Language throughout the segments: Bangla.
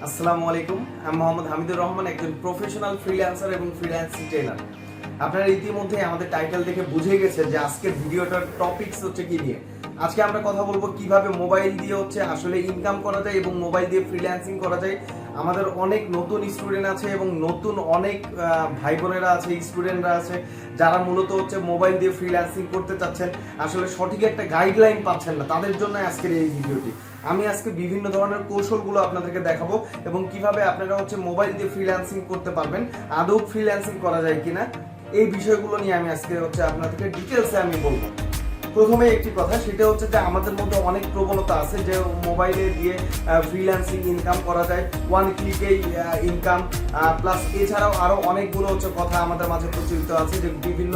আসসালামু আলাইকুম। আমি মোহাম্মদ হামিদুর রহমান, একজন প্রফেশনাল ফ্রিল্যান্সার এবং ফ্রিল্যান্সিং ট্রেনার। আপনারা ইতিমধ্যে আমাদের টাইটেল দেখে বুঝে গেছেন যে আজকের ভিডিওটার টপিকস হচ্ছে কি নিয়ে। আজকে আমরা কথা বলবো কিভাবে মোবাইল দিয়ে আসলে ইনকাম করা যায় এবং মোবাইল দিয়ে ফ্রিল্যান্সিং করা যায়। আমাদের অনেক নতুন স্টুডেন্ট আছে এবং নতুন অনেক ভাই বোনেরা আছে, স্টুডেন্টরা আছে যারা মূলত মোবাইল দিয়ে ফ্রিল্যান্সিং করতে চাচ্ছেন, আসলে সঠিক একটা গাইডলাইন পাচ্ছেন না। তাদের জন্য আজকের এই ভিডিওটি। আমি আজকে বিভিন্ন ধরনের কৌশলগুলো আপনাদেরকে দেখাবো এবং কিভাবে আপনারা মোবাইল দিয়ে ফ্রিল্যান্সিং করতে পারবেন, আদৌ ফ্রিল্যান্সিং করা যায় কিনা, এই বিষয়গুলো নিয়ে আমি আজকে আপনাদেরকে ডিটেলসে আমি বলবো। প্রথমে একটি কথা, সেটা হচ্ছে যে আমাদের মধ্যে অনেক প্রবণতা আছে যে মোবাইলে দিয়ে ফ্রিল্যান্সিং ইনকাম করা যায়, ওয়ান ক্লিকেই ইনকাম, প্লাস এছাড়াও আরো অনেকগুলো কথা আমাদের মাঝে প্রচলিত আছে যে বিভিন্ন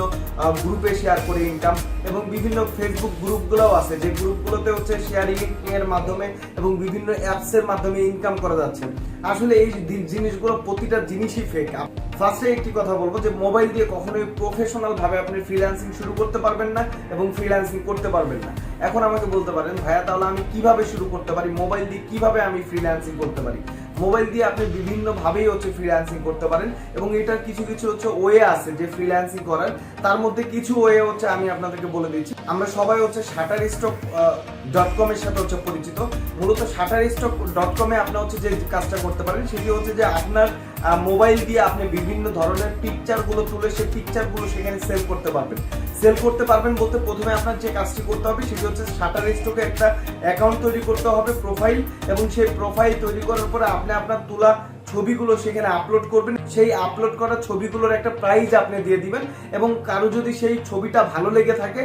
গ্রুপে শেয়ার করে ইনকাম, এবং বিভিন্ন ফেসবুক গ্রুপগুলোও আছে যে গ্রুপগুলোতে শেয়ারিং এর মাধ্যমে এবং বিভিন্ন অ্যাপসের মাধ্যমে ইনকাম করা যাচ্ছে। আসলে এই জিনিসগুলো প্রতিটা জিনিসই ফেক। ফার্স্টে একটি কথা বলবো যে মোবাইল দিয়ে কখনোই প্রফেশনাল ভাবে আপনি ফ্রিল্যান্সিং শুরু করতে পারবেন না এবং ফ্রিল্যান্সিং করতে পারবেন না। এখন আমাকে বলতে পারেন, ভাইয়া তাহলে আমি কিভাবে শুরু করতে পারি, মোবাইল দিয়ে কিভাবে আমি ফ্রিল্যান্সিং করতে পারি? মোবাইল দিয়ে আপনি বিভিন্ন ভাবেই ফ্রিল্যান্সিং করতে পারেন এবং এটার কিছু কিছু ওয়ে আছে যে ফ্রিল্যান্সিং করার। তার মধ্যে কিছু ওয়ে আমি আপনাদেরকে বলে দিচ্ছি। আমরা সবাই shutterstock.com এর সাথে পরিচিত। মূলত shutterstock.com এ আপনি যে কাজটা করতে পারেন সেটি যে আপনার মোবাইল দিয়ে আপনি বিভিন্ন ধরনের পিকচারগুলো তুলে সেই পিকচারগুলো সেখানে সেল করতে পারবেন। সেল করতে পারবেন বলতে প্রথমে আপনার যে কাজটি করতে হবে সেটি শাটারস্টকে একটা অ্যাকাউন্ট তৈরি করতে হবে, প্রোফাইল, এবং সেই প্রোফাইল তৈরি করার পরে আপনি আপনার তোলা ছবিগুলো সেখানে আপলোড করবেন। সেই আপলোড করা ছবিগুলোর একটা প্রাইস আপনি দিয়ে দিবেন এবং কারো যদি সেই ছবিটা ভালো লেগে থাকে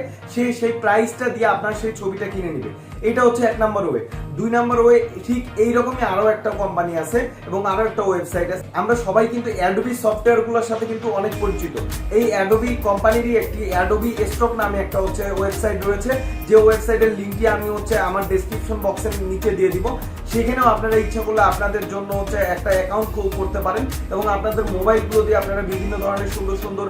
সেই প্রাইসটা দিয়ে আপনার সেই ছবিটা কিনে নেবে। এটা এক নাম্বার ওয়ে। 2 নাম্বার ওয়ে, ঠিক এইরকমই আরো একটা কোম্পানি আছে এবং আরো একটা ওয়েবসাইট আছে। আমরা সবাই কিন্তু অ্যাডোবি সফটওয়্যারগুলোর সাথে কিন্তু অনেক পরিচিত। এই অ্যাডোবি কোম্পানিরই একটি অ্যাডোবি স্টক নামে একটা ওয়েবসাইট রয়েছে, যে ওয়েবসাইটের লিংকটি আমি আমার ডেসক্রিপশন বক্সের নিচে দিয়ে দিব। সেখানেও আপনারা ইচ্ছা করলে আপনাদের জন্য একটা অ্যাকাউন্ট করতে পারেন এবং আপনাদের মোবাইলগুলো দিয়ে আপনারা বিভিন্ন ধরনের সুন্দর সুন্দর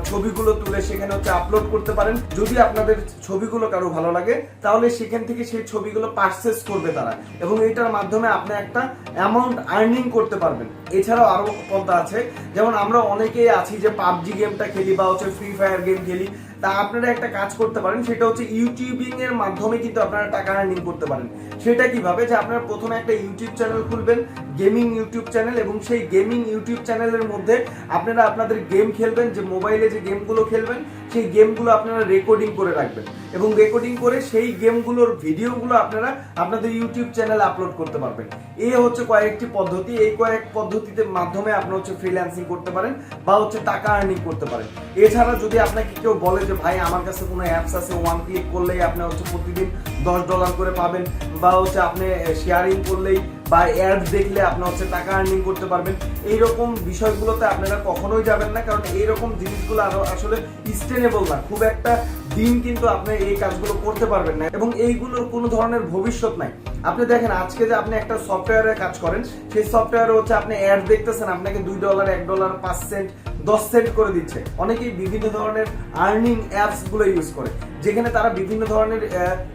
ছবিগুলো তুলে সেখানে আপলোড করতে পারেন। যদি আপনাদের ছবিগুলো কারো ভালো লাগে তাহলে সেখান থেকে সেই ছবিগুলো পারচেজ করবে তারা এবং এটার মাধ্যমে আপনি একটা অ্যামাউন্ট আর্নিং করতে পারবেন। এছাড়াও আরো পন্থা আছে, যেমন আমরা অনেকেই আছি যে পাবজি গেমটা খেলি বা ফ্রি ফায়ার গেম খেলি। তা আপনারা একটা কাজ করতে পারেন, সেটা ইউটিউবিং এর মাধ্যমে কিন্তু আপনারা টাকা আর্নিং করতে পারেন। সেটা কিভাবে, যে আপনারা প্রথমে একটা ইউটিউব চ্যানেল খুলবেন, গেমিং ইউটিউব চ্যানেল, এবং সেই গেমিং ইউটিউব চ্যানেলের মধ্যে আপনারা আপনাদের গেম খেলবেন, যে মোবাইলে যে গেমগুলো খেলবেন সেই গেমগুলো আপনারা রেকর্ডিং করে রাখবেন এবং রেকর্ডিং করে সেই গেমগুলোর ভিডিওগুলো আপনারা আপনাদের ইউটিউব চ্যানেলে আপলোড করতে পারবেন। এই কয়েকটি পদ্ধতি। এই কয়েক পদ্ধতিতে মাধ্যমে আপনি ফ্রিল্যান্সিং করতে পারেন বা টাকা আর্নিং করতে পারেন। এছাড়া যদি আপনাকে কেউ বলে যে ভাই আমার কাছে কোনো অ্যাপস আছে, ওয়ান ক্লিক করলেই আপনি প্রতিদিন $10 করে পাবেন, বা আপনি শেয়ারিং করলেই বা অ্যাড দেখলে আপনি টাকা আর্নিং করতে পারবেন, এইরকম বিষয়গুলোতে আপনারা কখনোই যাবেন না। কারণ এইরকম জিনিসগুলো আসলে স্টেনেবল না, খুব একটা দিন কিন্তু আপনি এই কাজগুলো করতে পারবেন না এবং এইগুলোর কোনো ধরনের ভবিষ্যৎ নাই। আপনি দেখেন, আজকে যে আপনি একটা সফটওয়্যারে কাজ করেন, সেই সফটওয়্যারে আপনি অ্যাড দেখতেছেন, আপনাকে $2, $1, 5 সেন্ট, 10 সেন্ট করে দিচ্ছে। অনেকেই বিভিন্ন ধরনের আর্নিং অ্যাপস গুলো ইউজ করে, যেখানে তারা বিভিন্ন ধরনের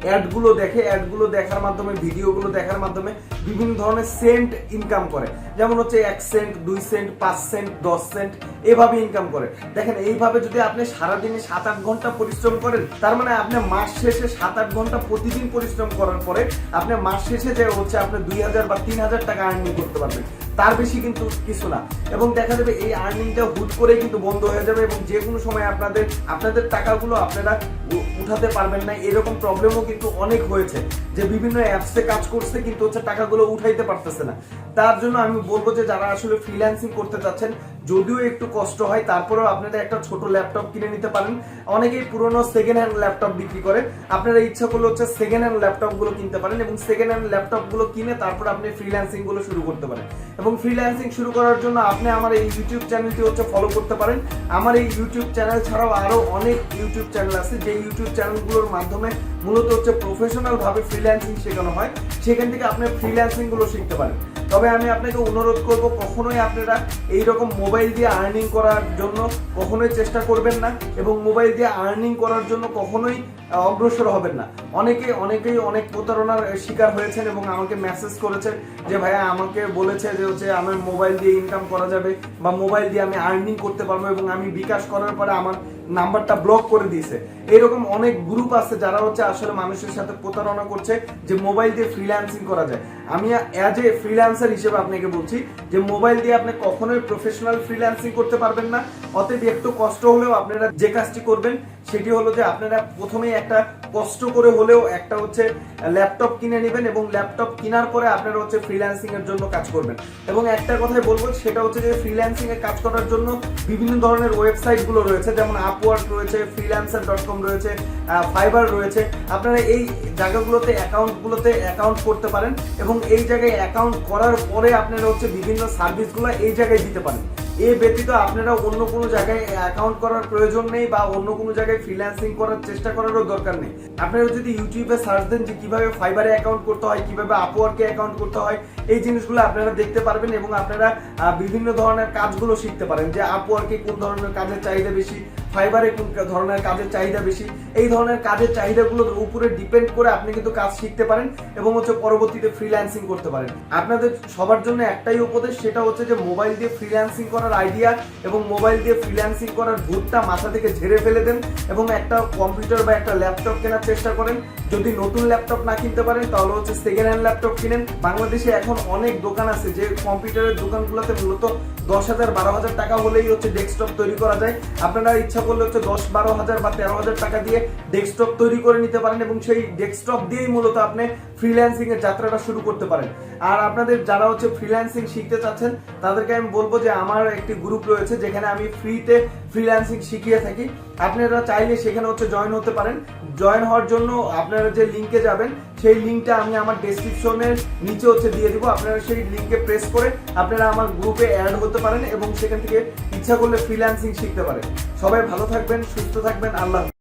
অ্যাডগুলো দেখে, অ্যাডগুলো দেখার মাধ্যমে, ভিডিওগুলো দেখার মাধ্যমে বিভিন্ন ধরনের সেন্ট ইনকাম করে। যেমন 1 সেন্ট, 2 সেন্ট, 5 সেন্ট, 10 সেন্ট, এভাবে ইনকাম করে। দেখেন, এইভাবে যদি আপনি সারাদিনে 7-8 ঘন্টা পরিশ্রম করেন, তার মানে আপনি মাস শেষে 7-8 ঘন্টা প্রতিদিন পরিশ্রম করার পরে আপনি মাস শেষে যে আপনি 2000 বা 3000 টাকা আর্নিং করতে পারবেন। তার বেশি কিন্তু কিছু না। এবং দেখা যাবে এই আর্নিংটা হুট করে কিন্তু বন্ধ হয়ে যাবে এবং যে কোনো সময় আপনাদের টাকাগুলো আপনারা উঠাতে পারবেন না। এরকম প্রবলেমও কিন্তু অনেক হয়েছে, যে বিভিন্ন অ্যাপসে কাজ করছে কিন্তু টাকাগুলো উঠাইতে পারতেছে না। তার জন্য আমি বলবো যে যারা আসলে ফ্রিল্যান্সিং করতে চাচ্ছেন, যদিও একটু কষ্ট হয়, তারপরেও আপনারা একটা ছোট ল্যাপটপ কিনে নিতে পারেন। অনেকেই পুরনো সেকেন্ড হ্যান্ড ল্যাপটপ বিক্রি করে, আপনারা ইচ্ছা করলে সেকেন্ড হ্যান্ড ল্যাপটপ গুলো কিনতে পারেন এবং সেকেন্ড হ্যান্ড ল্যাপটপ গুলো কিনে তারপর আপনি ফ্রিল্যান্সিং গুলো শুরু করতে পারেন। এবং ফ্রিল্যান্সিং শুরু করার জন্য আপনি আমার এই ইউটিউব চ্যানেলটি ফলো করতে পারেন। আমার এই ইউটিউব চ্যানেল ছাড়াও আরো অনেক ইউটিউব চ্যানেল আছে, যে ইউটিউব চ্যানেলগুলোর মাধ্যমে মূলত প্রফেশনাল ভাবে ফ্রিল্যান্সিং শেখানো হয়। সেখান থেকে আপনি ফ্রিল্যান্সিং গুলো শিখতে পারেন। তবে আমি আপনাকে অনুরোধ করব, কখনোই আপনারা এইরকম মোবাইল দিয়ে আর্নিং করার জন্য কখনোই চেষ্টা করবেন না এবং মোবাইল দিয়ে আর্নিং করার জন্য কখনোই অগ্রসর হবেন না। অনেকেই অনেক প্রতারণার শিকার হয়েছেন এবং আমাকে মেসেজ করেছেন যে ভাইয়া আমাকে বলেছে যে হচ্ছে আমার মোবাইল দিয়ে ইনকাম করা যাবে বা মোবাইল দিয়ে আমি আর্নিং করতে পারবো, এবং আমি বিকাশ করার পরে আমার নাম্বারটা ব্লক করে দিয়েছে। এরকম অনেক গ্রুপ আছে যারা হচ্ছে আসলে মানুষের সাথে প্রতারণা করছে যে মোবাইল দিয়ে ফ্রিল্যান্সিং করা যায়। আমি অ্যাজ এ ফ্রিল্যান্সার হিসেবে আপনাকে বলছি যে মোবাইল দিয়ে আপনি কখনোই প্রফেশনাল ফ্রিল্যান্সিং করতে পারবেন না। অতএব একটু কষ্ট হলেও আপনারা যে কাজটি করবেন সেটি হলো যে আপনারা প্রথমেই একটা কষ্ট করে হলেও একটা হচ্ছে ল্যাপটপ কিনে নেবেন, এবং ল্যাপটপ কেনার পরে আপনারা হচ্ছে ফ্রিল্যান্সিং এর জন্য কাজ করবেন। এবং একটা কথাই বলবো, সেটা হচ্ছে যে ফ্রিল্যান্সিং এ কাজ করার জন্য বিভিন্ন ধরনের ওয়েবসাইট গুলো রয়েছে, যেমন আপওয়ার্ক রয়েছে, freelancer.com রয়েছে, ফাইবার রয়েছে। আপনারা এই জায়গাগুলোতে অ্যাকাউন্ট করতে পারেন, এবং এই জায়গায় অ্যাকাউন্ট করার পরে আপনারা হচ্ছে বিভিন্ন সার্ভিসগুলো এই জায়গায় দিতে পারেন। এ ব্যতীত আপনারা অন্য কোনো জায়গায় অ্যাকাউন্ট করার প্রয়োজন নেই বা অন্য কোনো জায়গায় ফ্রিল্যান্সিং করার চেষ্টা করারও দরকার নেই। আপনারা যদি ইউটিউবে সার্চ দেন যে কিভাবে ফাইবারে অ্যাকাউন্ট করতে হয়, কিভাবে আপওয়ার্কে অ্যাকাউন্ট করতে হয়, এই জিনিসগুলো আপনারা দেখতে পারবেন এবং আপনারা বিভিন্ন ধরনের কাজগুলো শিখতে পারেন, যে আপওয়ার্কে কোন ধরনের কাজের চাহিদা বেশি, ফাইবারে কোন ধরনের কাজের চাহিদা বেশি। এই ধরনের কাজের চাহিদাগুলোর উপরে ডিপেন্ড করে আপনি কিন্তু কাজ শিখতে পারেন এবং হচ্ছে পরবর্তীতে ফ্রিল্যান্সিং করতে পারেন। আপনাদের সবার জন্য একটাই উপদেশ, সেটা হচ্ছে যে মোবাইল দিয়ে ফ্রিল্যান্সিং করার আইডিয়া এবং মোবাইল দিয়ে ফ্রিল্যান্সিং করার ভূতটা মাথা থেকে ঝেড়ে ফেলে দেন এবং একটা কম্পিউটার বা একটা ল্যাপটপ কেনার চেষ্টা করেন। যদি নতুন ল্যাপটপ না কিনতে পারেন তাহলে হচ্ছে সেকেন্ড হ্যান্ড ল্যাপটপ কিনেন। বাংলাদেশে এখন অনেক দোকান আছে যে কম্পিউটারের দোকানগুলোতে মূলত 10,000-12,000 টাকা হলেই হচ্ছে ডেস্কটপ তৈরি করা যায়। আপনারা ইচ্ছা করলে হচ্ছে 10-12,000 বা 13,000 টাকা দিয়ে ডেস্কটপ তৈরি করে নিতে পারেন এবং সেই ডেস্কটপ দিয়েই মূলত আপনি ফ্রিল্যান্সিং এর যাত্রাটা শুরু করতে পারেন। আর আপনাদের যারা হচ্ছে ফ্রিল্যান্সিং শিখতে চাচ্ছেন তাদেরকে আমি বলবো যে আমার একটি গ্রুপ রয়েছে যেখানে আমি ফ্রিতে ফ্রিল্যান্সিং শিখিয়ে থাকি। আপনারা চাইলে সেখানে হচ্ছে জয়েন হতে পারেন। জয়েন হওয়ার জন্য আপনারা যে লিঙ্কে যাবেন সেই লিঙ্কটা আমি আমার ডেসক্রিপশনের নিচে হচ্ছে দিয়ে দিব। আপনারা সেই লিঙ্কে প্রেস করে আপনারা আমার গ্রুপে অ্যাড হতে পারেন এবং সেখান থেকে ইচ্ছা করলে ফ্রিল্যান্সিং শিখতে পারেন। সবাই ভালো থাকবেন, সুস্থ থাকবেন। আল্লাহ।